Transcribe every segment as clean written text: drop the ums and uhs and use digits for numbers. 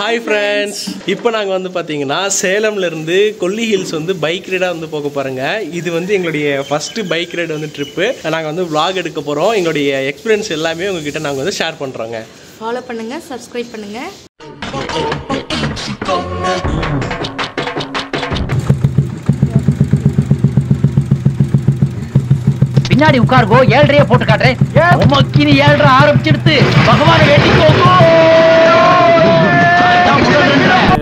Hi friends, இப்போ நாங்கள் வந்து பார்த்தீங்கன்னா சேலம்லேருந்து கொல்லி ஹில்ஸ் வந்து பைக் ரைடாக வந்து போக போகிறோங்க. இது வந்து எங்களுடைய ஃபஸ்ட்டு பைக் ரைடு வந்து ட்ரிப்பு. நாங்கள் வந்து vlog எடுக்க போகிறோம். எங்களுடைய எக்ஸ்பீரியன்ஸ் எல்லாமே உங்ககிட்ட நாங்கள் வந்து ஷேர் பண்ணுறோங்க. ஃபாலோ பண்ணுங்கள், சப்ஸ்கிரைப் பண்ணுங்கள். பின்னாடி உட்காருகோ, 7:30 போட்டு காட்டுறேன். உமக்கினி 7:30 ஆரம்பிச்சிடுத்து. பகவான வேண்டிக்கோங்க.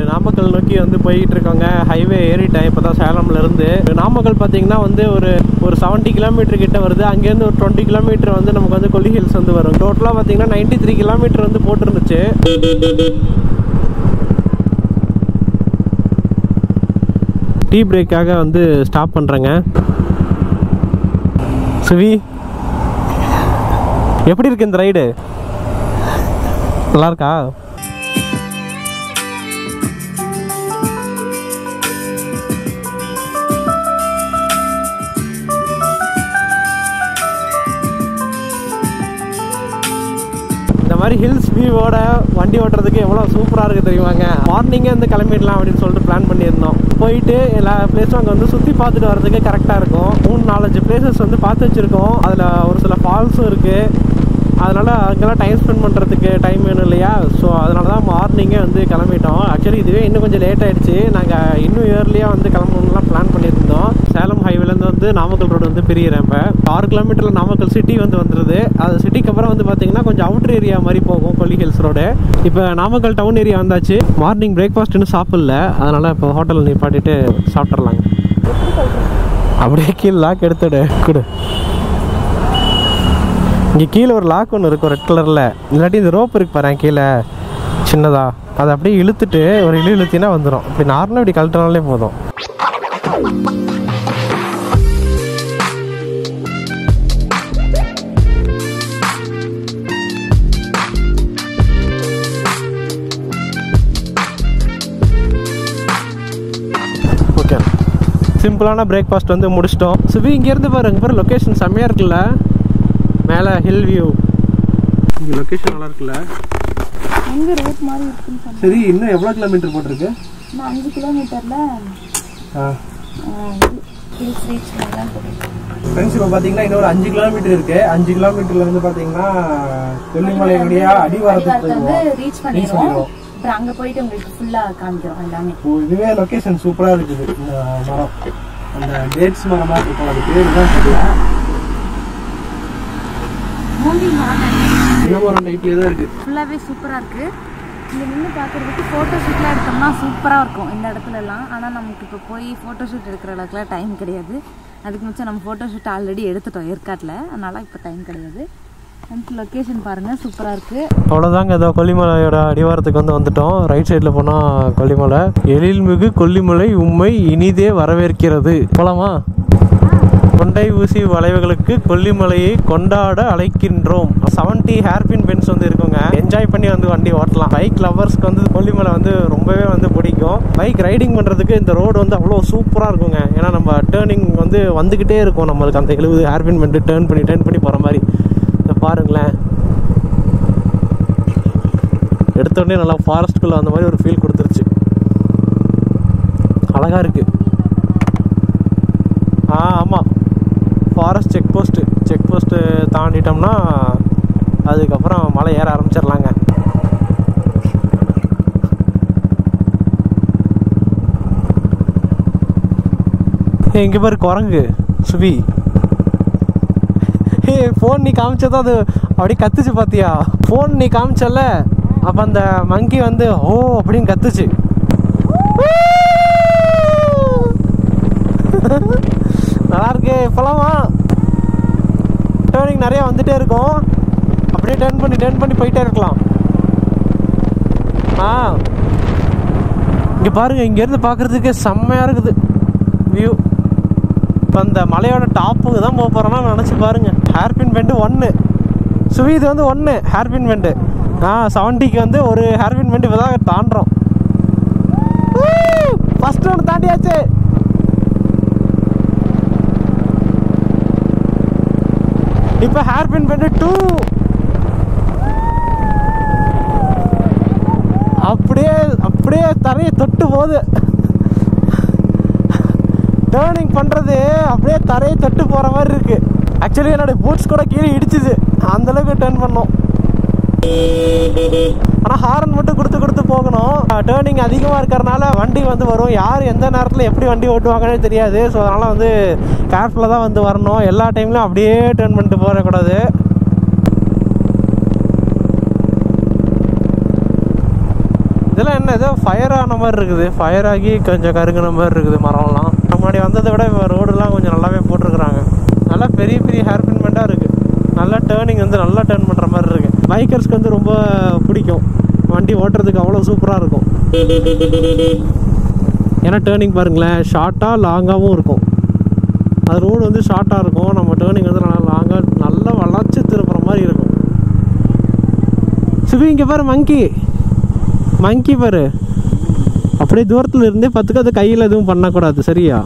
நாமக்கல் நோக்கி வந்து போயிட்டு இருக்கோங்க. ஹைவே ஏறிட்டேன் இப்போ தான் சேலம்லேருந்து. நாமக்கல் பார்த்தீங்கன்னா வந்து ஒரு 70 கிலோமீட்டர் கிட்ட வருது. அங்கேருந்து ஒரு 20 கிலோமீட்டர் வந்து நமக்கு வந்து கொல்லி ஹில்ஸ் வந்து வரும். டோட்டலாக பார்த்தீங்கன்னா 93 கிலோமீட்டர் வந்து போட்டுருந்துச்சு. டீ பிரேக்காக வந்து ஸ்டாப் பண்ணுறேங்க. சுவி, எப்படி இருக்கு இந்த ரைடு? நல்லா இருக்கா? இந்த மாதிரி ஹில்ஸ் வியூவோட வண்டி ஓட்டுறதுக்கு எவ்வளோ சூப்பராக இருக்குது தெரியுமாங்க. மார்னிங்கே வந்து கிளம்பிடலாம் அப்படின்னு சொல்லிட்டு பிளான் பண்ணியிருந்தோம். போயிட்டு எல்லா பிளேஸும் அங்கே வந்து சுற்றி பார்த்துட்டு வரதுக்கு கரெக்டாக இருக்கும். 3-4 பிளேசஸ் வந்து பார்த்து வச்சுருக்கோம். அதில் ஒரு சில ஃபால்ஸும் இருக்குது. அதனால் அங்கெல்லாம் டைம் ஸ்பெண்ட் பண்ணுறதுக்கு டைம் வேணும் இல்லையா? ஸோ அதனால தான் மார்னிங்கே வந்து கிளம்பிட்டோம். ஆக்சுவலி இதுவே இன்னும் கொஞ்சம் லேட் ஆகிடுச்சு. நாங்கள் இன்னும் இயர்லியாக வந்து கிளம்பணும்லாம் பிளான் பண்ணியிருந்தோம். சேலம் ஹைவேலேருந்து வந்து நாமக்கல் ரோடு வந்து பிரியிறேன். இப்போ 6 கிலோமீட்டரில் நாமக்கல் சிட்டி வந்து வந்துடுது. அது சிட்டிக்கு அப்புறம் வந்து பார்த்திங்கன்னா கொஞ்சம் அவுட்டர் ஏரியா மாதிரி போகும் கொல்லி ஹில்ஸ் ரோடு. இப்போ நாமக்கல் டவுன் ஏரியா வந்தாச்சு. மார்னிங் பிரேக்ஃபாஸ்ட் இன்னும் சாப்பிடல. அதனால் இப்போ ஹோட்டலில் நிப்பாட்டிட்டு சாப்பிட்றலாங்க. அப்படியே கீழே லாக் எடுத்துடு கொடு. இங்கே கீழே ஒரு லாக் ஒன்று இருக்கும் ரெட் கலரில். இல்லாட்டி இந்த ரோப் இருக்கு பாரு கீழே சின்னதாக, அதை அப்படியே இழுத்துட்டு ஒரு இழுத்தினா வந்துடும். இப்படி நார்மலாக இப்படி கழட்டினாலே போதும். ஓகே, சிம்பிளான பிரேக்ஃபாஸ்ட் வந்து முடிச்சிட்டோம். சுவி, இங்கேருந்து பாரு, இங்கே பாரு லொக்கேஷன் செம்மையாக இருக்குல்ல. மேலே ஹில் வியூ. இங்கே லொக்கேஷன் நல்லா இருக்குல்ல. எங்கே ரோட் மாதிரி இருக்குன்னு சொன்னேன். சரி, இன்னும் எவ்வளோ கிலோமீட்டர் போட்டிருக்கு? நான் 5 கிலோமீட்டரில் ஹில்ஸ் ரீச் பண்ணலாம் போட்டிருக்கேன். ஃப்ரெண்ட்ஸ், இப்போ பார்த்தீங்கன்னா இன்னும் ஒரு 5 கிலோமீட்டர் இருக்குது. 5 கிலோமீட்டரில் வந்து பார்த்தீங்கன்னா கொல்லிமலையுடைய அடிவாரத்துக்கு வந்து ரீச் பண்ணிடுவோம். அப்புறம் அங்கே போயிட்டு உங்களுக்கு ஃபுல்லாக காமிக்கிறோம் எல்லாமே. இதுவே லொக்கேஷன் சூப்பராக இருக்குது. இந்த மரம், அந்த டேட்ஸ் மரமாக இருக்கும். அது பேர் தான் தெரியல. ஃபுல்லாகவே சூப்பராக இருக்குது. இங்கே நின்று பார்க்குறதுக்கு ஃபோட்டோ ஷூட்லாம் எடுத்தோம்னா சூப்பராக இருக்கும் இந்த இடத்துலலாம். ஆனால் நமக்கு இப்போ போய் ஃபோட்டோ ஷூட் எடுக்கிற அளவுக்குலாம் டைம் கிடையாது. அதுக்கு மிச்சம் நம்ம ஃபோட்டோ ஷூட் ஆல்ரெடி எடுத்துட்டோம் ஏற்காட்டில். அதனால் இப்போ டைம் கிடையாது. நமக்கு லொக்கேஷன் பாருங்கள், சூப்பராக இருக்குது. அவ்வளோதாங்க. ஏதோ கொல்லிமலையோட அடிவாரத்துக்கு வந்துட்டோம். ரைட் சைடில் போனால் கொல்லிமலை. எழில்மிகு கொல்லிமலை உம்மை இனிதே வரவேற்கிறது. போலாமா? கொண்டை ஊசி வளைவுகளுக்கு கொல்லிமலையை கொண்டாட அழைக்கின்றோம். 70 ஹேர்பின் பென்ஸ் வந்து இருக்குங்க. என்ஜாய் பண்ணி வந்து வண்டி ஓட்டலாம். பைக் லவர்ஸ்க்கு வந்து கொல்லிமலை வந்து ரொம்பவே வந்து பிடிக்கும். பைக் ரைடிங் பண்ணுறதுக்கு இந்த ரோடு வந்து அவ்வளோ சூப்பராக இருக்குங்க. ஏன்னா நம்ம டேர்னிங் வந்து வந்துக்கிட்டே இருக்கும். நம்மளுக்கு அந்த 70 ஹேர்பின் பென்ட்டு டேர்ன் பண்ணி போகிற மாதிரி. இதை பாருங்களேன், எடுத்தோடனே நல்லா ஃபாரஸ்ட்டுக்குள்ளே அந்த மாதிரி ஒரு ஃபீல் கொடுத்துருச்சு. அழகாக இருக்குது. ஆமாம், ஃபாரஸ்ட் செக் போஸ்ட்டு தாண்டிட்டோம்னா அதுக்கப்புறம் மலை ஏற ஆரம்பிச்சிடலாங்க. இங்கே பாரு குரங்கு. சுவி, ஃபோன் நீ காமிச்சதான் அது அப்படியே கத்துச்சு பார்த்தியா? ஃபோன் நீ காமிச்சல, அப்போ அந்த மங்கி வந்து ஓ அப்படின்னு கத்துச்சு. நல்லா இருக்கு. இப்போலாமா டேர்னிங் நிறையா வந்துட்டே இருக்கும். அப்படியே டேர்ன் பண்ணி போயிட்டே இருக்கலாம். இங்கே பாருங்க, இங்கேருந்து பார்க்குறதுக்கே செம்மையாக இருக்குது வியூ. இப்போ அந்த மலையோட டாப்புக்கு தான் போக போகிறோன்னா நினச்சி பாருங்க. ஹேர்பின் பெண்டு 1 சுவி, இது வந்து 1 ஹேர்பின் பெண்டு. 70க்கு வந்து ஒரு ஹேர்பின் பெண்டு இப்போ தான் தாண்டுறோம். ஃபஸ்ட்டு ஒன்று தாண்டியாச்சு. இப்போ ஹேர்பின் பெண்டு 2. அப்படியே அப்படியே தரையை தொட்டு போகுது. டேர்னிங் பண்ணுறது அப்படியே தரையை தொட்டு போகிற மாதிரி இருக்குது. ஆக்சுவலி என்னோடய பூட்ஸ் கூட கீழே இடிச்சுது, அந்தளவுக்கு டேர்ன் பண்ணோம். ஆனால் ஹாரன் மட்டும் கொடுத்து போகணும். டேர்னிங் அதிகமாக இருக்கிறனால வண்டி வந்து வரும், யார் எந்த நேரத்தில் எப்படி வண்டி ஓட்டுவாங்கன்னே தெரியாது. ஸோ அதனால் வந்து கேர்ஃபுல்லாக தான் வந்து வரணும். எல்லா டைம்லையும் அப்படியே டேர்ன் பண்ணிட்டு போகக்கூடாது. இதெல்லாம் என்ன, ஏதோ ஃபயர் ஆன மாதிரி இருக்குது, ஃபயர் ஆகி கொஞ்சம் கருங்கின மாதிரி இருக்குது மரம்லாம். முன்னாடி வந்ததை விட இப்போ ரோடெலாம் கொஞ்சம் நல்லாவே போட்டிருக்குறாங்க. நல்லா பெரிய பெரிய ஹேர்பின்மெண்ட்டாக இருக்குது. நல்லா டேர்னிங் வந்து நல்லா டேர்ன் பண்ணுற மாதிரி இருக்குது. பைக்கர்ஸ்க்கு வந்து ரொம்ப பிடிக்கும், வண்டி ஓட்டுறதுக்கு அவ்வளோ சூப்பராக இருக்கும். ஏன்னா டேர்னிங் பாருங்களேன், ஷார்ட்டாக லாங்காகவும் இருக்கும். அது ரோடு வந்து ஷார்ட்டாக இருக்கும், நம்ம டேர்னிங் வந்து நல்லா லாங்காக நல்லா வளைச்சி திருப்புற மாதிரி இருக்கும். சுபி இங்கே பாரு, மங்கி பாரு, அப்படியே தூரத்தில் இருந்தே பார்த்துக்க. அது கையில் எதுவும் பண்ணக்கூடாது, சரியா?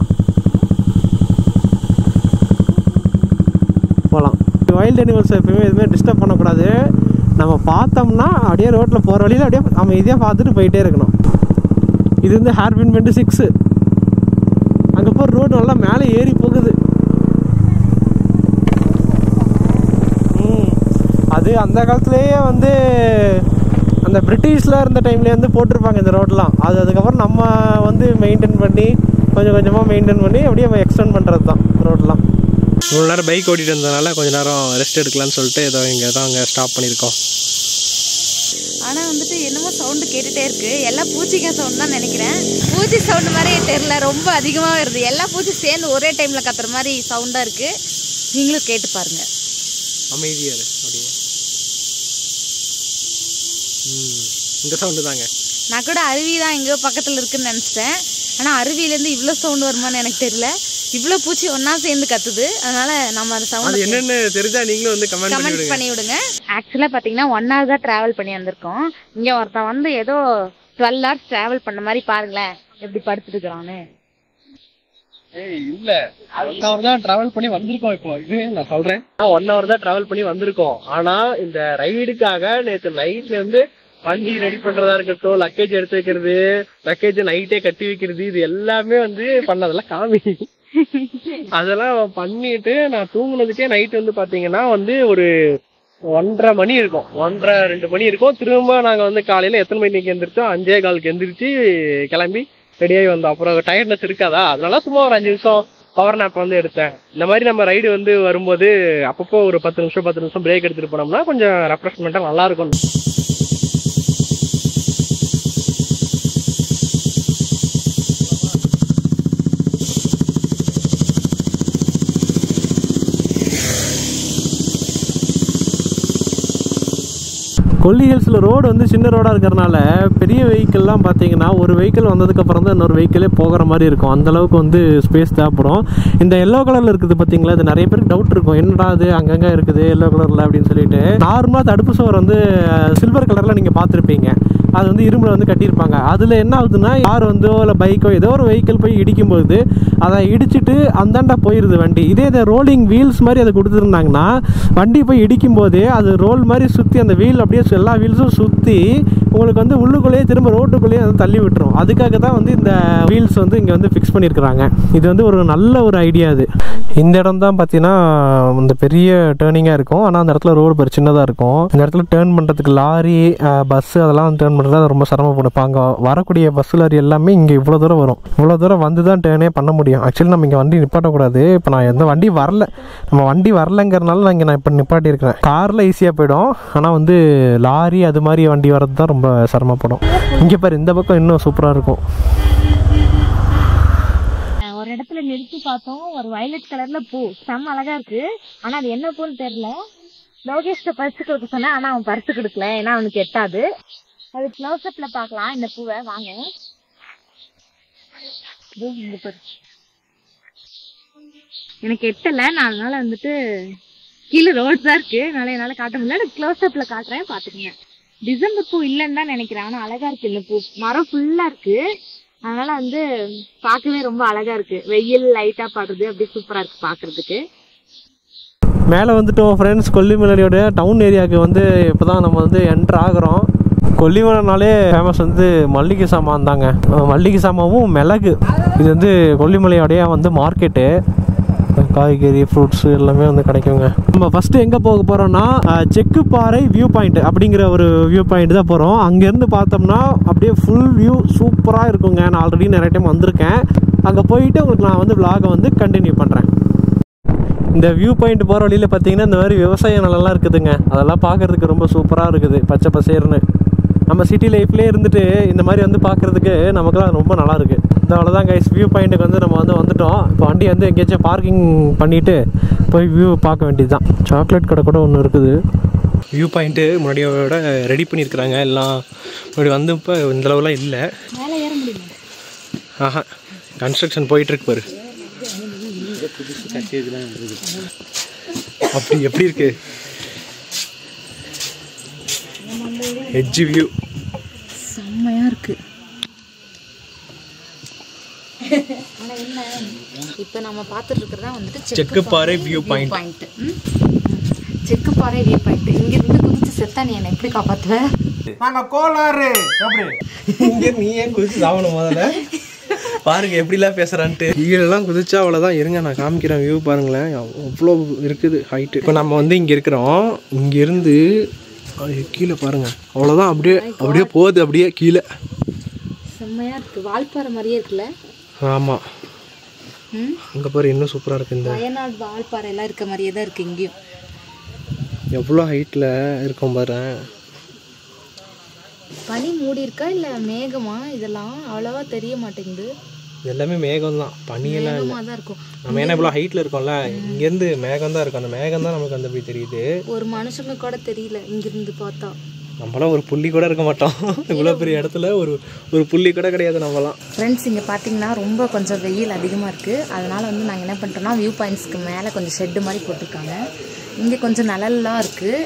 போகலாம். வைல்டு அனிமல்ஸ் எப்பயுமே எதுவுமே டிஸ்டர்ப் பண்ணக்கூடாது. நம்ம பார்த்தோம்னா அப்படியே ரோட்டில் போகிற வழியில் அப்படியே நம்ம இதையே பார்த்துட்டு போயிட்டே இருக்கணும். இது வந்து ஹேர்பின் பெண்டு 6. அங்கே போகிற ரோடு நல்லா மேலே ஏறி போகுது. அது அந்த காலத்துலேயே வந்து அந்த பிரிட்டிஷில் இருந்த டைம்லேயே வந்து போட்டிருப்பாங்க இந்த ரோடெலாம். அதுக்கப்புறம் நம்ம வந்து மெயின்டைன் பண்ணி கொஞ்சம் கொஞ்சமாக மெயின்டைன் பண்ணி அப்படியே எக்ஸ்டெண்ட் பண்ணுறது தான் ரோடெலாம். இவ்வளோ நேரம் பைக் ஓட்டிகிட்டு இருந்ததுனால கொஞ்சம் நேரம் ரெஸ்ட் எடுக்கலான்னு சொல்லிட்டு ஏதோ இங்கே தான் அங்கே ஸ்டாப் பண்ணியிருக்கோம். ஆனால் வந்துட்டு என்னமோ சவுண்டு கேட்டுகிட்டே இருக்குது. எல்லாம் பூச்சிக்காய் சவுண்டு தான் நினைக்கிறேன். பூச்சி சவுண்டு மாதிரியே தெரில, ரொம்ப அதிகமாக வருது. எல்லா பூச்சி சேர்ந்து ஒரே டைமில் கத்துற மாதிரி சவுண்டாக இருக்குது. நீங்களும் கேட்டு பாருங்கள். அமைதியாக இரு அப்படியே. இந்த சவுண்டு தாங்க. நான் கூட அருவி தான் எங்கேயோ பக்கத்தில் இருக்குன்னு நினச்சிட்டேன். ஆனால் அருவியிலேருந்து இவ்வளோ சவுண்டு வருமானு எனக்கு தெரியல. இவ்வளோ பூச்சி ஒன்றா சேர்ந்து கத்துது. அதனால நம்ம அந்த சவுண்ட் என்னென்னு தெரிஞ்சா நீங்களும் வந்து கமெண்ட் பண்ணி விடுங்க. ஆக்சுவலாக பார்த்தீங்கன்னா 1 hour தான் ட்ராவல் பண்ணி வந்திருக்கோம். இங்கே ஒருத்தன் வந்து ஏதோ 12 hours ட்ராவல் பண்ண மாதிரி பாருங்களேன் எப்படி படுத்துட்டு இருக்கிறான்னு. இல்ல 1 hour தான் டிராவல் பண்ணி வந்திருக்கோம். இப்போ இது நான் சொல்றேன், 1 hour தான் டிராவல் பண்ணி வந்திருக்கோம். ஆனா இந்த ரைடுக்காக நேற்று நைட்ல இருந்து வண்டி ரெடி பண்றதா இருக்கட்டும், லக்கேஜ் எடுத்து வைக்கிறது, லக்கேஜ் நைட்டே கட்டி வைக்கிறது, இது எல்லாமே வந்து பண்ணதெல்லாம் காமி. அதெல்லாம் பண்ணிட்டு நான் தூங்குனதுக்கே நைட் வந்து பாத்தீங்கன்னா வந்து ஒரு 1:30 மணி இருக்கும், 1:30-2 மணி இருக்கும். திரும்ப நாங்க வந்து காலையில எத்தனை மணிக்கு எந்திரிச்சோம், 5:15 எந்திரிச்சு கிளம்பி ரெடியாகி வந்தோம். அப்புறம் டயர்ட்னஸ் இருக்காதா, அதனால சும்மா ஒரு 5 நிமிஷம் பவர் நாப் வந்து எடுத்தேன். இந்த மாதிரி நம்ம ரைடு வந்து வரும்போது அப்பப்போ ஒரு 10 நிமிஷம் பிரேக் எடுத்துட்டு போனோம்னா கொஞ்சம் ரெஃப்ரெஷ்மெண்டா நல்லா இருக்கும். கொல்லி ஹில்ஸில் ரோடு வந்து சின்ன ரோடாக இருக்கிறனால பெரிய வெஹிக்கிள்லாம் பார்த்தீங்கன்னா ஒரு வெஹிக்கிள் வந்ததுக்கப்புறம் தான் இன்னொரு வெஹிக்கிளே போகிற மாதிரி இருக்கும். அந்தளவுக்கு வந்து ஸ்பேஸ் தேவைப்படும். இந்த எல்லோ கலரில் இருக்குது பார்த்தீங்களா, இது நிறைய பேருக்கு டவுட் இருக்கும், என்னடா அது அங்கங்கே இருக்குது எல்லோ கலரில் அப்படின்னு சொல்லிட்டு. நார்மலாக தடுப்பு சுவர் வந்து சில்வர் கலரில் நீங்கள் பார்த்துருப்பீங்க, அது வந்து இரும்பில் வந்து கட்டியிருப்பாங்க. அதில் என்ன ஆகுதுன்னா, யார் வந்து இல்லை பைக்கோ ஏதோ ஒரு வெஹிக்கிள் போய் இடிக்கும்போது அதை இடிச்சிட்டு அந்தாண்டா போயிடுது வண்டி. இதே இதை ரோலிங் வீல்ஸ் மாதிரி அதை கொடுத்துருந்தாங்கன்னா வண்டி போய் இடிக்கும் போதே அது ரோல் மாதிரி சுற்றி அந்த வீல் அப்படியே எல்லா வீல்ஸும் சுற்றி உங்களுக்கு வந்து உள்ளுக்குள்ளேயே திரும்ப ரோட்டுக்குள்ளேயே வந்து தள்ளி விட்டுரும். அதுக்காக தான் வந்து இந்த வீல்ஸ் வந்து இங்கே வந்து ஃபிக்ஸ் பண்ணியிருக்கிறாங்க. இது வந்து ஒரு நல்ல ஒரு ஐடியா. இது இந்த இடம் தான் பார்த்தீங்கன்னா இந்த பெரிய டேர்னிங்காக இருக்கும். ஆனால் அந்த இடத்துல ரோடு பெரிய சின்னதாக இருக்கும். இந்த இடத்துல டேர்ன் பண்ணுறதுக்கு லாரி பஸ்ஸு அதெல்லாம் டேர்ன் பண்ணுறது அது ரொம்ப சிரமப்படும். அங்கே வரக்கூடிய பஸ் லாரி எல்லாமே இங்கே இவ்வளோ தூரம் வரும். இவ்வளோ தூரம் வந்து தான் டேர்னே பண்ண முடியும். ஆக்சுவலி நம்ம இங்கே வண்டி நிப்பாட்டக்கூடாது. இப்போ நான் எந்த வண்டி வரல, நம்ம வண்டி வரலங்கிறனால நான் இங்கே நான் இப்போ நிப்பாட்டியிருக்கிறேன். காரில் ஈஸியாக போயிடும், ஆனால் வந்து லாரி அது மாதிரி வண்டி வர்றது தான் ரொம்ப சிரமப்படும். இங்கே பாரு, இந்த பக்கம் இன்னும் சூப்பராக இருக்கும். ஒரு இடத்துல நிறுத்தி பார்த்தோம், ஒரு வயலட் கலர்ல பூ செம்ம அழகா இருக்கு. ஆனா அது என்ன பூன்னு தெரியல. லோகேஷ்ட பறிச்சு கொடுக்க சொன்னேன், ஆனா அவன் பறிச்சு கொடுக்கல, ஏன்னா அவனுக்கு எட்டாது. அது க்ளோஸ் அப்ல பாக்கலாம் இந்த பூவை. வாங்க, எனக்கு எட்டல, நான் அதனால வந்துட்டு கீழே ரோட் தான் இருக்கு, அதனால என்னால காட்ட முடியல. க்ளோஸ் அப்ல காட்டுறேன், பாத்துக்கங்க. டிசம்பர் பூ இல்லைன்னு தான் நினைக்கிறேன், ஆனா அழகா இருக்கு. இந்த பூ மரம் ஃபுல்லா இருக்கு, அதனால வந்து பார்க்கவே ரொம்ப அழகா இருக்கு. வெயில் லைட்டா படுறது, அப்படியே சூப்பரா இருக்கு பாக்குறதுக்கு. மேலே வந்துட்டோம் ஃப்ரெண்ட்ஸ். கொல்லிமலையோட டவுன் ஏரியாவுக்கு வந்து இப்போ தான் நம்ம வந்து என்ட்ரு ஆகிறோம். கொல்லிமலைனாலே ஃபேமஸ் வந்து மல்லிகை சாமான் தாங்க. மல்லிகை சாமாவும் மிளகு. இது வந்து கொல்லிமலையோடைய வந்து மார்க்கெட்டு. காய்கறி ஃப்ரூட்ஸ் எல்லாமே வந்து கிடைக்குங்க. நம்ம ஃபஸ்ட்டு எங்கே போக போகிறோம்னா செக்குப்பாறை வியூ பாயிண்ட் அப்படிங்கிற ஒரு வியூ பாயிண்ட் தான் போகிறோம். அங்கேருந்து பார்த்தோம்னா அப்படியே ஃபுல் வியூ சூப்பராக இருக்குங்க. நான் ஆல்ரெடி நிறைய டைம் வந்திருக்கேன். அங்கே போயிட்டு உங்களுக்கு நான் வந்து vlog வந்து கண்டினியூ பண்ணுறேன். இந்த வியூ பாயிண்ட் போகிற வழியில் பார்த்தீங்கன்னா இந்த மாதிரி விவசாய நிலம்லாம் இருக்குதுங்க. அதெல்லாம் பார்க்குறதுக்கு ரொம்ப சூப்பராக இருக்குது, பச்சை பசேர்னு. நம்ம சிட்டி லைஃப்லேயே இருந்துட்டு இந்த மாதிரி வந்து பார்க்குறதுக்கு நமக்குலாம் ரொம்ப நல்லா இருக்குது. இந்த அவ்வளோதான் கைஸ், வியூ பாயிண்ட்டுக்கு வந்து நம்ம வந்து வந்துட்டோம். இப்போ வண்டி வந்து எங்கேயாச்சும் பார்க்கிங் பண்ணிவிட்டு போய் வியூ பார்க்க வேண்டியது தான். சாக்லேட் கடை கூட ஒன்று இருக்குது. வியூ பாயிண்ட்டு முன்னாடியோட ரெடி பண்ணியிருக்கிறாங்க எல்லாம். முன்னாடி வந்து இப்போ இந்தளவுலாம் இல்லை. மேலே ஏற முடியுமா? ஆஹா, கன்ஸ்ட்ரக்ஷன் போயிட்டுருக்கு பாரு. அப்படி எப்படி இருக்கு எட்ஜ் வியூ? செம்மையா இருக்கு. ஆனா என்ன, இப்போ நம்ம பார்த்துட்டு இருக்கிறதா வந்துட்டு Chekkuparai view point. Chekkuparai view point. இங்க இருந்து குதிச்சு செத்தா நீ என்ன எப்படி காப்பாத்துவ? நாங்க கோளாறு எப்படி இங்க நீ ஏன் குதிச்சு சாவணும்? முதல்ல பாருங்க எப்படிலாம் பேசுறான்ட்டு. கீழெல்லாம் குதிச்சா அவ்வளோதான். இருங்க நான் காமிக்கிறேன். வியூ பாருங்களேன், அவ்வளோ இருக்குது ஹைட்டு. இப்போ நம்ம வந்து இங்கே இருக்கிறோம். இங்கேருந்து கீழே பாருங்க, அவ்வளோதான். அப்படியே அப்படியே போகுது, அப்படியே கீழே. செம்மையா இருக்கு. வால்பாறை மாதிரியே இருக்குல்ல? ஆமாம், அங்கே பாரு இன்னும் சூப்பராக இருக்குது. இந்த வயநாடு வால்பாறை எல்லாம் இருக்க மாதிரியே தான் இருக்கு. இங்கேயும் எவ்வளோ ஹைட்டில் இருக்கும் பாரு. பனி மூடி இருக்கா இல்லை மேகமா? இதெல்லாம் அவ்வளோவா தெரிய மாட்டேங்குது. எல்லாமே மேகம் தான், பனியெல்லாம் இல்லை. தான் இருக்கும். நம்ம என்ன இவ்வளோ ஹைட்டில் இருக்கோம்ல, இங்கேருந்து மேகம் தான் இருக்கும். அந்த மேகம் தான் நமக்கு அந்த அப்படி தெரியுது. ஒரு மனுஷங்க கூட தெரியல இங்கிருந்து பார்த்தா. நம்மளாம் ஒரு புள்ளி கூட இருக்க மாட்டோம். இவ்வளோ பெரிய இடத்துல ஒரு புள்ளி கூட கிடையாது நம்மலாம். ஃப்ரெண்ட்ஸ், இங்கே பார்த்தீங்கன்னா ரொம்ப கொஞ்சம் வெயில் அதிகமாக இருக்குது. அதனால் வந்து நாங்கள் என்ன பண்ணிட்டோம்னா வியூ பாயிண்ட்ஸ்க்கு மேலே கொஞ்சம் ஷெட்டு மாதிரி போட்டிருக்காங்க. இங்கே கொஞ்சம் நிழல்லாம் இருக்குது,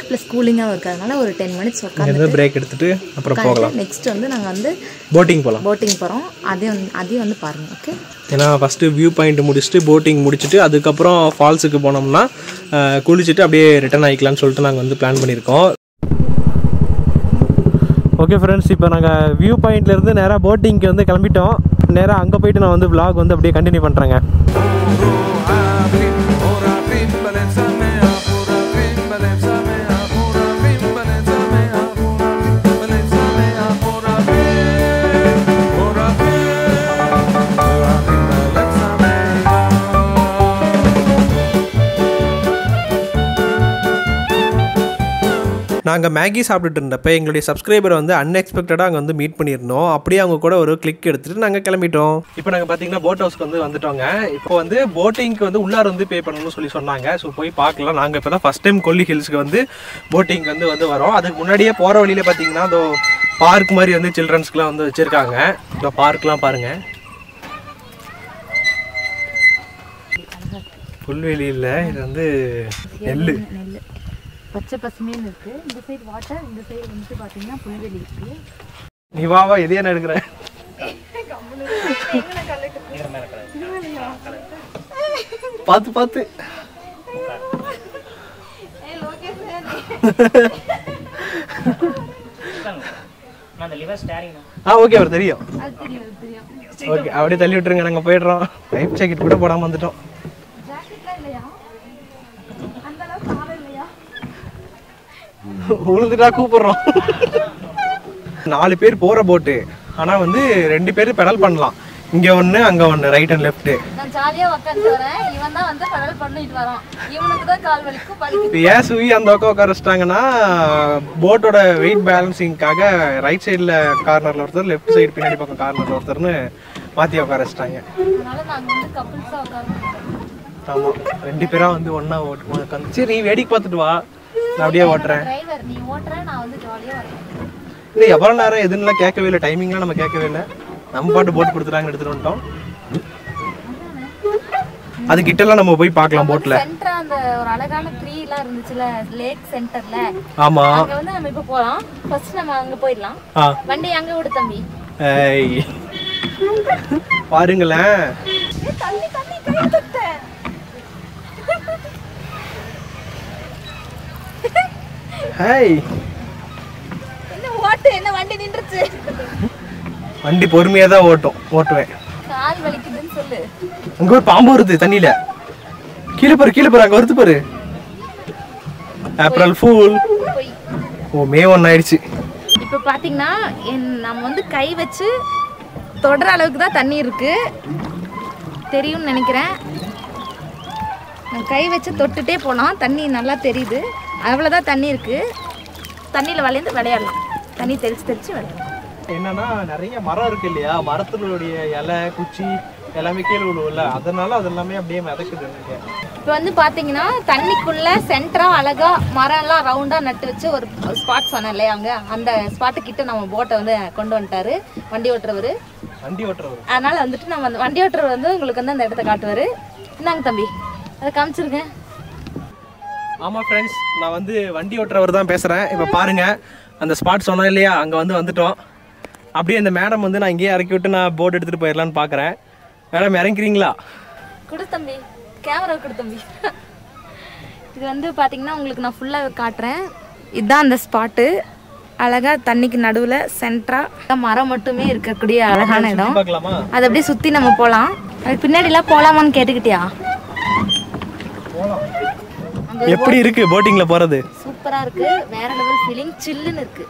ப்ளஸ் கூலிங்காகவும் இருக்குது. அதனால ஒரு 10 மினிட்ஸ் உட்காந்து பிரேக் எடுத்துட்டு அப்புறம் போகலாம். நெக்ஸ்ட் வந்து நாங்கள் வந்து போட்டிங் போகிறோம். அதையும் வந்து பாருங்கள். ஓகே, ஏன்னா ஃபஸ்ட்டு வியூ பாயிண்ட் முடிச்சுட்டு போட்டிங் முடிச்சுட்டு அதுக்கப்புறம் ஃபால்ஸுக்கு போனோம்னா குளிச்சுட்டு அப்படியே ரிட்டர்ன் ஆகிக்கலாம்னு சொல்லிட்டு நாங்கள் வந்து பிளான் பண்ணியிருக்கோம். ஓகே ஃப்ரெண்ட்ஸ், இப்போ நாங்கள் வியூ பாயிண்ட்லேருந்து நேராக போட்டிங்க்கு வந்து கிளம்பிட்டோம். நேராக அங்கே போயிட்டு நான் வந்து vlog வந்து அப்படியே கண்டினியூ பண்ணுறேங்க. நாங்கள் மேகி சாப்பிட்டுட்டு இருந்தப்போ எங்களுடைய சப்ஸ்கிரைபரை வந்து அன்எக்ஸ்பெக்டடாக அங்கே வந்து மீட் பண்ணியிருந்தோம். அப்படியே அவங்க கூட ஒரு கிளிக் எடுத்துகிட்டு நாங்கள் கிளம்பிட்டோம். இப்போ நாங்கள் பார்த்தீங்கன்னா போட் ஹவுஸ்க்கு வந்து வந்துட்டோங்க. இப்போ வந்து போட்டிங்க்கு வந்து உள்ளார வந்து பே பண்ணணும்னு சொன்னாங்க. ஸோ போய் பார்க்கலாம். நாங்கள் இப்போ தான் ஃபஸ்ட் டைம் கொல்லி ஹில்ஸ்க்கு வந்து போட்டிங் வந்து வரோம். அதுக்கு முன்னாடியே போகிற வழியில் பார்த்தீங்கன்னா அதோ பார்க் மாதிரி வந்து சில்ட்ரன்ஸ்க்குலாம் வந்து வச்சுருக்காங்க. இப்போ பார்க்லாம் பாருங்கள். புல்வெளியில் இது வந்து நெல் பச்சை பசுமைன்னு இருக்கு. இந்த சைடு வாட்டர், இந்த சைடு வந்து பாத்தீங்கன்னா புல்வெளி இருக்கு. நீ வா எதையா எடுக்கிறேன். பார்த்து ஓகே, அவர் தெரியும். ஓகே, அப்படியே தள்ளி விட்டுருங்க, நாங்கள் போயிடுறோம். லைஃப் ஜாக்கெட் கூட போடாமல் வந்துட்டோம். உழுதுட்டா கூப்பிடுறோம். 4 பேர் போற போட்டு, ஆனா வந்து 2 பேர் பெடல் பண்ணலாம். இங்க ஒண்ணு அங்க ஒண்ணு, ரைட் அண்ட் லெஃப்ட். நான் ஜாலியா உட்கார்ந்து வரேன், இவன் தான் வந்து பெடல் பண்ணிட்டு வரான். இவனுக்கு தான் கால் வலிக்கும் வலிக்குது. ஏன் சுவி அந்த பக்கம் உட்கார வச்சிட்டாங்கன்னா போட்டோட வெயிட் பேலன்சிங்காக ரைட் சைடுல கார்னர்ல ஒருத்தர், லெஃப்ட் சைடு பின்னாடி பக்கம் கார்னர்ல ஒருத்தர்னு மாத்தி உட்கார வச்சிட்டாங்க. அதனால நாங்க வந்து கப்பிள்ஸா உட்கார்ந்து. ஆமா, 2 பேரா வந்து ஒண்ணா உட்காந்து. சரி, நீ வேடிக்கை பார்த்துட்டு வா, நான் அப்படியே ஓட்டுறேன். டிரைவர் நீ ஓட்டுற, நான் வந்து ஜாலியா வரேன். இல்லை எவ்வளோ நேரம் எதுன்னா கேட்கவே இல்லை, டைமிங்லாம் நம்ம கேட்கவே இல்லை. நம்ம பாட்டு போட்டு கொடுத்துட்டாங்க, எடுத்துட்டு வந்துட்டோம். அது கிட்டலாம் நம்ம போய் பார்க்கலாம் போட்ல. சென்டரா அந்த ஒரு அழகான ட்ரீ எல்லாம் இருந்துச்சுல லேக் சென்டர்ல. ஆமா, அங்க வந்து நம்ம இப்ப போலாம். ஃபர்ஸ்ட் நம்ம அங்க போயிடலாம். வண்டி அங்க விடு தம்பி. ஏய் பாருங்களேன். தள்ளி தள்ளி கை தட்ட. ஹேய் வண்டி நின்றுச்சு. வண்டி பொறுமையா தான் ஓட்டுவேன். கால் வலிக்குதுன்னு சொல்லு. அங்க ஒரு பாம்பு வருது தண்ணியில. கீழே பாரு அங்க வருது பாரு. April fool. ஓ மே 1 ஆயிடுச்சு. இப்போ பாத்தீங்கன்னா நம்ம வந்து கை வச்சு தொடர அளவுக்கு தான் தண்ணி இருக்கு தெரியும்னு நினைக்கிறேன். கை வச்சு தொட்டுட்டே போனால் தண்ணி நல்லா தெரியுது. அவ்வளோதான் தண்ணி இருக்கு. தண்ணியில் விளையாண்டு விளையாடலாம். தண்ணி தெரிச்சு விளையாடலாம். என்னன்னா நிறைய மரம் இருக்கு இல்லையா, மரத்தினுடைய இலை குச்சி எல்லாமே கீழே விழுவுல, அதனால அது எல்லாமே அப்படியே மிதக்குது. இப்போ வந்து பார்த்தீங்கன்னா தண்ணிக்குள்ள சென்டராக அழகாக மரம்லாம் ரவுண்டாக நட்டு வச்சு ஒரு ஸ்பாட் சொன்னேன் இல்லையா, அங்கே அந்த ஸ்பாட்டுக்கிட்ட நம்ம போட்டை வந்து கொண்டு வந்துட்டாரு வண்டி ஓட்டுறவர். அதனால வந்துட்டு நம்ம அந்த வண்டி ஓட்டுறவர் வந்து உங்களுக்கு வந்து அந்த இடத்த காட்டுவார். இந்தாங்க தம்பி, அதை காமிச்சிருக்கேன். ஆமாம் ஃப்ரெண்ட்ஸ், நான் வந்து வண்டி ஓட்டுறவர் தான் பேசுகிறேன். இப்போ பாருங்கள், அந்த ஸ்பாட் சொன்னேன் இல்லையா, அங்கே வந்துட்டோம். அப்படியே இந்த மேடம் வந்து நான் இங்கேயே இறக்கி விட்டு நான் போட் எடுத்துகிட்டு போயிடலான்னு பார்க்குறேன். மேடம் இறங்கிறீங்களா? கொடு தம்பி, கேமரா கொடு தம்பி. இது வந்து பார்த்தீங்கன்னா உங்களுக்கு நான் ஃபுல்லாக காட்டுறேன். இதுதான் அந்த ஸ்பாட்டு. அழகாக தண்ணிக்கு நடுவில் சென்டராக மரம் மட்டுமே இருக்கக்கூடிய அழகான இடம். அதை அப்படியே சுற்றி நம்ம போகலாம். அதுக்கு பின்னாடிலாம் போகலாமான்னு கேட்டுக்கிட்டியா? எப்படி இருக்கு போட்டிங்ல போறது? சூப்பரா இருக்கு. வேற லெவல் ஃபீலிங். சில்லுன்னு இருக்கு.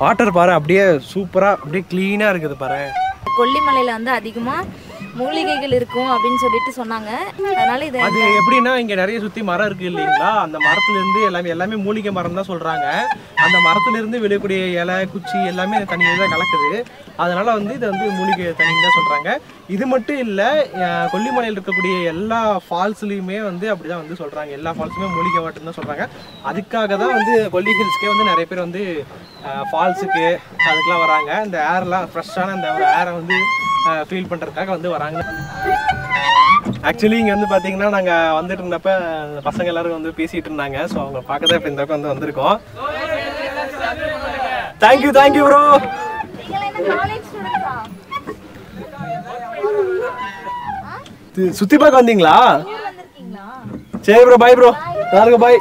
வாட்டர் பாரு, அப்படியே சூப்பரா அப்படியே க்ளீனா இருக்குது பாரு. கொல்லிமலையில வந்து அதிகமா மூலிகைகள் இருக்கும் அப்படின்னு சொல்லிட்டு சொன்னாங்க. அதனால இது அது எப்படின்னா இங்க நிறைய சுத்தி மரம் இருக்கு இல்லைங்களா, அந்த மரத்துல இருந்து எல்லாமே மூலிகை மரம் தான் சொல்றாங்க. அந்த மரத்துல இருந்து விழக்கூடிய இலை குச்சி எல்லாமே தண்ணியில தான் கலக்குது. அதனால வந்து இது வந்து மூலிகை தண்ணி தான் சொல்றாங்க. இது மட்டும் இல்ல, கொல்லிமலையில் இருக்கக்கூடிய எல்லா ஃபால்ஸ்லயுமே வந்து அப்படிதான் வந்து சொல்றாங்க. எல்லா ஃபால்ஸுமே மூலிகை வாட்டர் தான் சொல்றாங்க. அதுக்காக தான் வந்து கொல்லி ஹில்ஸ்க்கே வந்து நிறைய பேர் வந்து ஃபால்ஸுக்கு அதுக்கெல்லாம் வராங்க. இந்த ஏர்லாம் ஃப்ரெஷ்ஷான அந்த ஒரு ஏரை வந்து ஃபீல் பண்ணுறதுக்காக வந்து வராங்க. ஆக்சுவலி இங்கே வந்து பார்த்தீங்கன்னா நாங்கள் வந்துட்டு இருந்தப்ப பசங்க எல்லாரும் வந்து பேசிகிட்டு இருந்தாங்க. ஸோ அவங்க பார்க்க தான் இப்போ இந்த பக்கம் வந்து வந்திருக்கோம். Thank you bro. சுற்றி பார்க்க வந்தீங்களா? சரி ப்ரோ, பாய் ப்ரோ. நாளைக்கு பாய்.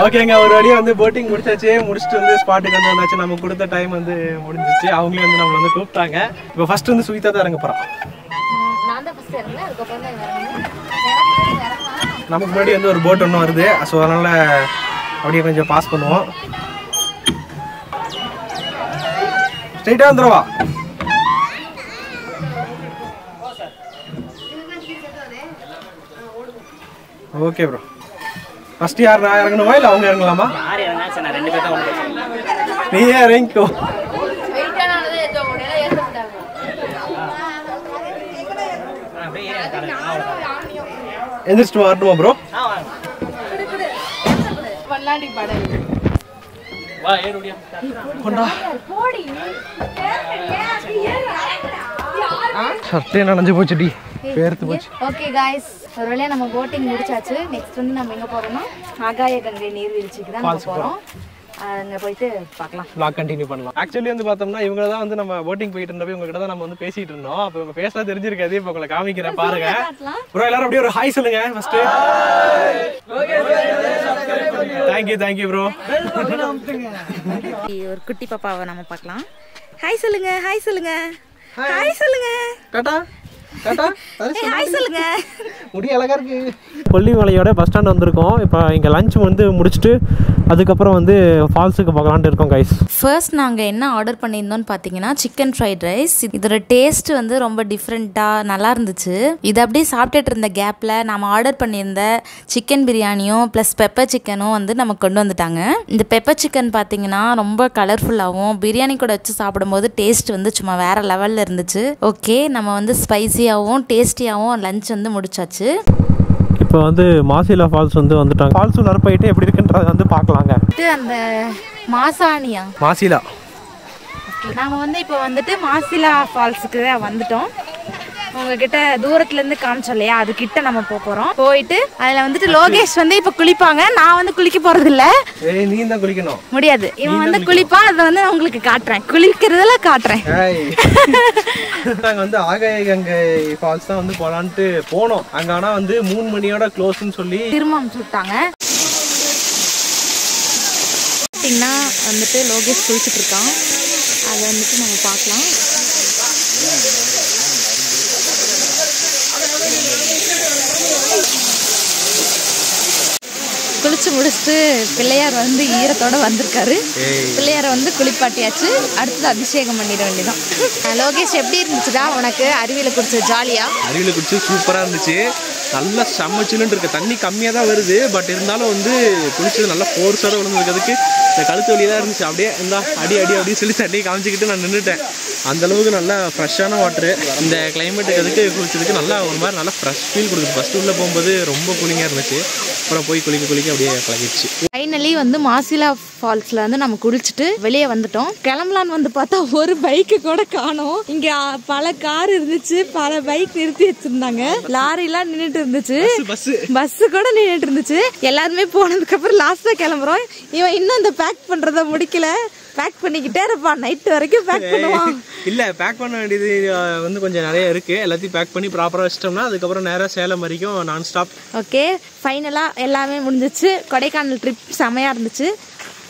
ஓகேங்க, ஒரு வழியாக வந்து போட்டிங் முடிச்சுட்டு வந்து ஸ்பாட்டுக்கு வந்து வந்தாச்சு. நம்ம கொடுத்த டைம் வந்து முடிஞ்சிச்சு. அவங்களே வந்து நம்மளை வந்து கூப்பிட்டாங்க. இப்போ ஃபர்ஸ்ட் வந்து சுவிதா தான் இறங்க போகிறோம். நமக்கு முன்னாடி வந்து ஒரு போட் ஒன்று வருது. ஸோ அதனால் அப்படியே கொஞ்சம் பாஸ் பண்ணுவோம். ஸ்ட்ரெயிட்டாக வந்துடுவா. Okay bro. ஃபர்ஸ்ட் யார், நான் இறங்கணுமா இல்லை அவங்க இறங்கலாமா? நீயே இறங்கிக்கோ. எந்திரிச்சிட்டு வரணுமா ப்ரோ? சட்டே நனைஞ்சு போச்சுடி, பேர்த்து போச்சு. ஓகே காய்ஸ், ஒரு வழியா நம்ம போட்டிங் முடிச்சாச்சு. நெக்ஸ்ட் வந்து நம்ம எங்க போறோம்னா ஆகாய கங்கை நீர்வீழ்ச்சிக்கு தான் நம்ம போறோம். அங்க போயிட்டு பார்க்கலாம், vlog கண்டினியூ பண்ணலாம். ஆக்சுவலி வந்து பார்த்தோம்னா இவங்க தான் வந்து நம்ம போட்டிங் போயிட்டு இருந்தப்ப இவங்க கிட்ட தான் நம்ம வந்து பேசிட்டு இருந்தோம். அப்போ இவங்க பேசலாம் தெரிஞ்சிருக்காது. இப்போ உங்களை காமிக்கிறேன் பாருங்க. ப்ரோ எல்லாரும் அப்படியே ஒரு ஹாய் சொல்லுங்க ஃபர்ஸ்ட். Thank you bro. ஒரு குட்டி பாப்பாவை நம்ம பார்க்கலாம். ஹாய் சொல்லுங்க, ஹாய் சொல்லுங்க, ஹாய் சொல்லுங்க. டாடா டாடா. ஹாய் சொல்லுங்க. முடி அழகா இருக்கு. கொல்லிமலையோட பஸ் ஸ்டாண்ட் வந்திருக்கோம். இப்போ இங்கே லஞ்ச் வந்து முடிச்சுட்டு அதுக்கப்புறம் வந்து ஃபால்ஸுக்கு பார்க்கலான்ட்டு இருக்கோம் கைஸ். ஃபர்ஸ்ட் நாங்கள் என்ன ஆர்டர் பண்ணியிருந்தோம்னு பார்த்தீங்கன்னா சிக்கன் ஃப்ரைட் ரைஸ். இதோட டேஸ்ட் வந்து ரொம்ப டிஃப்ரெண்ட்டாக நல்லா இருந்துச்சு. இது அப்படியே சாப்பிட்டுட்டு இருந்த கேப்பில் நம்ம ஆர்டர் பண்ணியிருந்த சிக்கன் பிரியாணியும் ப்ளஸ் பெப்பர் சிக்கனும் வந்து நமக்கு கொண்டு வந்துட்டாங்க. இந்த பெப்பர் சிக்கன் பார்த்தீங்கன்னா ரொம்ப கலர்ஃபுல்லாகவும் பிரியாணி கூட வச்சு சாப்பிடும்போது டேஸ்ட் வந்து சும்மா வேறு லெவலில் இருந்துச்சு. ஓகே, நம்ம வந்து ஸ்பைசியாகவும் டேஸ்டியாகவும் லஞ்ச் வந்து முடிச்சாச்சு. இப்போ வந்து மாசிலா ஃபால்ஸ் வந்து வந்துட்டாங்க. ஃபால்ஸ் உள்ள போயிட்டு எப்படி இருக்குன்றத வந்து பார்க்கலாங்க. அந்த மாசாணியா மாசிலா, நாம வந்து இப்போ வந்துட்டு மாசிலா ஃபால்ஸுக்கு வந்துட்டோம். உங்ககிட்ட தூரத்துல இருந்து காமிச்சோம் இல்லையா, அது கிட்ட நம்ம போறோம். போயிட்டு அதுல வந்துட்டு லோகேஷ் வந்து இப்ப குளிப்பாங்க. நான் வந்து குளிக்க போறது இல்ல. நீ தான் குளிக்கணும். முடியாது, இவன் வந்து குளிப்பான். அதை வந்து நான் உங்களுக்கு காட்டுறேன், குளிக்கிறதுல காட்டுறேன். நாங்க வந்து ஆகாய கங்கை ஃபால்ஸ் தான் வந்து போலான்ட்டு போனோம். அங்க ஆனா வந்து 3 மணியோட க்ளோஸ்ன்னு சொல்லி திரும்ப அனுப்பிச்சு விட்டாங்க. பார்த்தீங்கன்னா வந்துட்டு லோகேஷ் குளிச்சுட்டு இருக்கான். அதை வந்துட்டு நம்ம பார்க்கலாம். குளிச்சு முடிச்சுட்டு பிள்ளையார் வந்து ஈரத்தோட வந்திருக்காரு. பிள்ளையாரை வந்து குளிப்பாட்டியாச்சு. அடுத்தது அபிஷேகம் பண்ணிட வேண்டியதான். லோகேஷ் எப்படி இருந்துச்சுடா உனக்கு அருவியில் குடிச்சது? ஜாலியா? அருவியில் குடிச்சு சூப்பராக இருந்துச்சு. நல்லா சமைச்சுன்னு இருக்கு. தண்ணி கம்மியாக தான் வருது, பட் இருந்தாலும் வந்து குளிச்சது நல்லா ஃபோர்ஸோட விழுந்துருக்கிறதுக்கு இந்த கழுத்து வலி தான் இருந்துச்சு. அப்படியே இந்த அடி அடி அப்படின்னு சொல்லி தண்ணியை காமிச்சிக்கிட்டு நான் நின்றுட்டேன். அந்தளவுக்கு நல்லா ஃப்ரெஷ்ஷான வாட்ரு. இந்த கிளைமேட்டுக்கு அதுக்கு குளிச்சதுக்கு நல்லா ஒரு மாதிரி நல்லா ஃப்ரெஷ் ஃபீல் கொடுக்குது. ஃபஸ்ட்டு உள்ளே போகும்போது ரொம்ப கூலிங்காக இருந்துச்சு. அப்புறம் போய் குளிக்க அப்படியே பழகிடுச்சு. ஃபைனலி வந்து மாசிலா ஃபால்ஸில் வந்து நம்ம குளிச்சுட்டு வெளியே வந்துட்டோம். கிளம்பலான்னு வந்து பார்த்தா ஒரு பைக்கு கூட காணோம். இங்கே பல கார் இருந்துச்சு, பல பைக் நிறுத்தி வச்சிருந்தாங்க. லாரிலாம் நின்றுட்டு இருந்துச்சு, பஸ் கூட நின்றுட்டு இருந்துச்சு. எல்லாருமே போனதுக்கு அப்புறம் லாஸ்டா கிளம்புறோம். இவன் இன்னும் இந்த பேக் பண்றத முடிக்கல. பேக் பண்ணிக்கிட்டே இருப்பான், நைட் வரைக்கும் பேக் பண்ணுவான். இல்லை, பேக் பண்ண வேண்டியது வந்து கொஞ்சம் நிறைய இருக்கு. எல்லாத்தையும் பேக் பண்ணி ப்ராப்பராக வச்சிட்டோம்னா அதுக்கப்புறம் நேராக சேலம் வரைக்கும் நான் ஸ்டாப். ஓகே, ஃபைனலாக எல்லாமே முடிஞ்சிச்சு. கொடைக்கானல் ட்ரிப் செமையா இருந்துச்சு.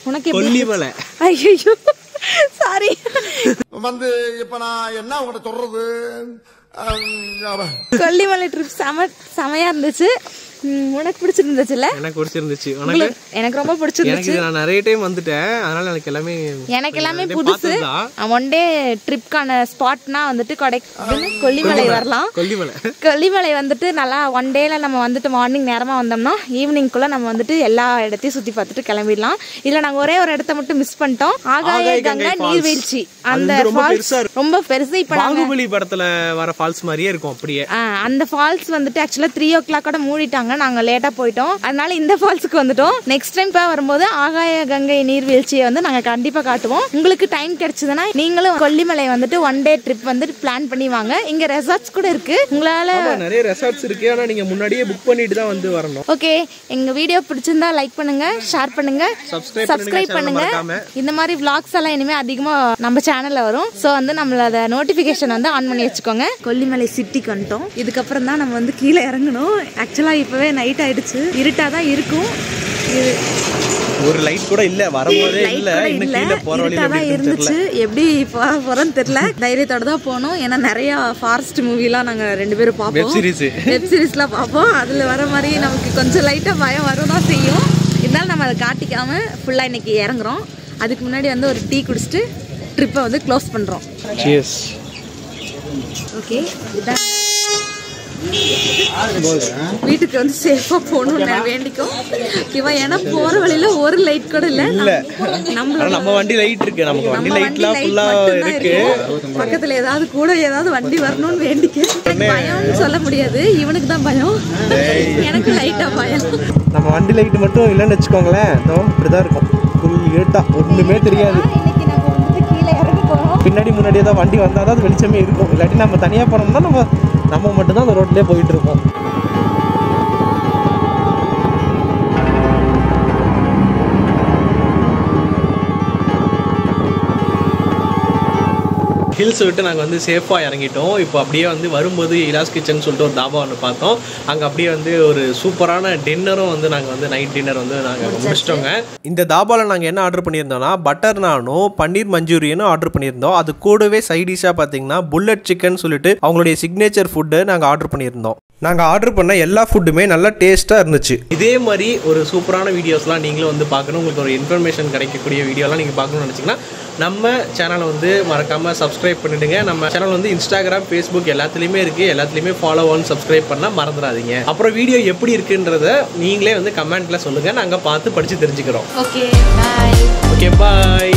உனக்கு கொல்லிமலை? ஐயோ சாரி. வந்து இப்ப நான் என்ன உங்கள்கிட்ட சொல்றது, கொல்லிமலை ட்ரிப் செமையா இருந்துச்சு. உனக்கு பிடிச்சிருந்துச்சுல்ல? எனக்கு பிடிச்சிருந்துச்சு. எனக்கு ரொம்ப பிடிச்சிருந்துச்சு. நான் நிறைய டைம் வந்துட்டேன், அதனால எனக்கு எல்லாமே புதுசு. ஒன் டே ட்ரிப்கான ஸ்பாட்னா வந்துட்டு கொல்லிமலை வரலாம். கொல்லிமலை வந்துட்டு நல்லா ஒன் டேல நம்ம வந்துட்டு மார்னிங் நேரமா வந்தோம்னா ஈவினிங்குள்ள நம்ம வந்துட்டு எல்லா இடத்தையும் சுத்தி பார்த்துட்டு கிளம்பிடலாம். இல்ல நாங்க ஒரே ஒரு இடத்த மட்டும் மிஸ் பண்ணிட்டோம், ஆகாய கங்கை நீர்வீழ்ச்சி. அந்த ஃபால்ஸ் ரொம்ப பெருசு. இப்ப பாகுபலி படத்துல வர ஃபால்ஸ் மாதிரியே இருக்கும் அப்படியே. அந்த ஃபால்ஸ் வந்துட்டு ஆக்சுவலா 3 o'clock மூடிட்டாங்க. நாங்க லேட்டா போயிட்டோம், அதனால இந்த ஃபால்ஸுக்கு வந்துட்டோம். நெக்ஸ்ட் டைம் வரும்போது ஆகாய கங்கை நீர்வீழ்ச்சியை வந்து நாங்க கண்டிப்பா காட்டுவோம். உங்களுக்கு டைம் கிடைச்சதுன்னா நீங்களும் கொல்லிமலை வந்துட்டு ஒன் டே ட்ரிப் வந்துட்டு பிளான் பண்ணி வாங்க. இங்க ரெசார்ட்ஸ் கூட இருக்கு. உங்களால நிறைய ரெசார்ட்ஸ் இருக்கு, ஆனா நீங்க முன்னாடியே புக் பண்ணிட்டு தான் வந்து வரணும். ஓகே, எங்க வீடியோ பிடிச்சிருந்தா லைக் பண்ணுங்க, ஷேர் பண்ணுங்க, சப்ஸ்கிரைப் பண்ணுங்க. இந்த மாதிரி vlogs எல்லாம் இனிமே அதிகமா நம்ம சேனல்ல வரும். சோ வந்து நம்மளோட நோட்டிபிகேஷன் வந்து ஆன் பண்ணி வச்சுக்கோங்க. கொல்லிமலை சிட்டிக்கு வந்துட்டோம். இதுக்கப்புறம் தான் நம்ம வந்து கீழே இறங்கணும். ஆக்சுவலா இப்பவே நைட் ஆயிடுச்சு, இருட்டாதான் இருக்கும். ஒரு லைட் கூட இல்ல, வரும்போதே இல்ல, இன்னும் கீழ போற வழியில இருந்துச்சு. எப்படி போறோம்னு தெரியல. தைரியத்தோட தான் போனோம். ஏன்னா நிறைய ஃபாரஸ்ட் மூவிலாம் நாங்க 2 பேரும் பார்ப்போம், வெப் சீரிஸ்லாம் பார்ப்போம். அதுல வர மாதிரி நமக்கு கொஞ்சம் லைட்டா பயம் வரதான் செய்யும். இருந்தாலும் நம்ம அதை காட்டிக்காம ஃபுல்லா இன்னைக்கு இறங்குறோம். அதுக்கு முன்னாடி வந்து ஒரு டீ குடிச்சிட்டு ட்ரிப்பை வந்து க்ளோஸ் பண்றோம். ஓகே, வீட்டுக்கு வந்து சேஃபா போகணும்னு வேண்டிக்கும் இவன். ஏன்னா போற வழியில ஒரு லைட் கூட இல்ல. நம்ம வண்டி லைட் இருக்கு, நமக்கு வண்டி லைட்லாம் ஃபுல்லா இருக்கு. பக்கத்துல ஏதாவது வண்டி வரணும்னு வேண்டிக்க. பயம்னு சொல்ல முடியாது, இவனுக்கு தான் பயம், எனக்கு லைட்டா பயம். நம்ம வண்டி லைட் மட்டும் இல்லைன்னு வச்சுக்கோங்களேன், இப்படிதான் இருக்கும். ஃபுல் இருட்டா, ஒண்ணுமே தெரியாது. பின்னாடி முன்னாடி ஏதாவது வண்டி வந்தால் தான் அது வெளிச்சமே இருக்கும். இல்லாட்டி நம்ம தனியாக போனோம்னா நம்ம மட்டும்தான் அந்த ரோட்லேயே போயிட்டு இருக்கோம். ஹில்ஸ் விட்டு நாங்கள் வந்து சேஃபாக இறங்கிட்டோம். இப்போ அப்படியே வந்து வரும்போது இலாஸ் கிச்சன் சொல்லிட்டு ஒரு தாபா ஒன்று பார்த்தோம். அங்கே அப்படியே வந்து ஒரு சூப்பரான டின்னரும் வந்து நாங்கள் வந்து நைட் டின்னர் வந்து நாங்கள் முடிச்சிட்டோங்க. இந்த தாபாவில் நாங்கள் என்ன ஆர்டர் பண்ணியிருந்தோம்னா பட்டர் நானும் பன்னீர் மஞ்சூரியனும் ஆர்டர் பண்ணியிருந்தோம். அது கூடவே சைட் டிஷ்ஷாக பார்த்தீங்கன்னா புல்லட் சிக்கன் சொல்லிட்டு அவங்களுடைய சிக்னேச்சர் ஃபுட்டு நாங்கள் ஆர்டர் பண்ணியிருந்தோம். நாங்கள் ஆர்டர் பண்ண எல்லா ஃபுட்டுமே நல்லா டேஸ்ட்டாக இருந்துச்சு. இதே மாதிரி ஒரு சூப்பரான வீடியோஸ்லாம் நீங்களும் வந்து பார்க்கணும், உங்களுக்கு ஒரு இன்ஃபர்மேஷன் கிடைக்கக்கூடிய வீடியோலாம் நீங்கள் பார்க்கணும்னு நினச்சிங்கன்னா நம்ம சேனலை வந்து மறக்காமல் சப்ஸ்கிரைப் பண்ணிவிடுங்க. நம்ம சேனல் வந்து இன்ஸ்டாகிராம், ஃபேஸ்புக் எல்லாத்துலேயுமே இருக்குது. எல்லாத்துலேயுமே ஃபாலோ ஆன் சப்ஸ்கிரைப் பண்ணால் மறந்துடாதீங்க. அப்புறம் வீடியோ எப்படி இருக்குன்றத நீங்களே வந்து கமெண்ட்டில் சொல்லுங்கள், நாங்கள் பார்த்து படித்து தெரிஞ்சுக்கிறோம். ஓகே, பாய். ஓகே, பாய்.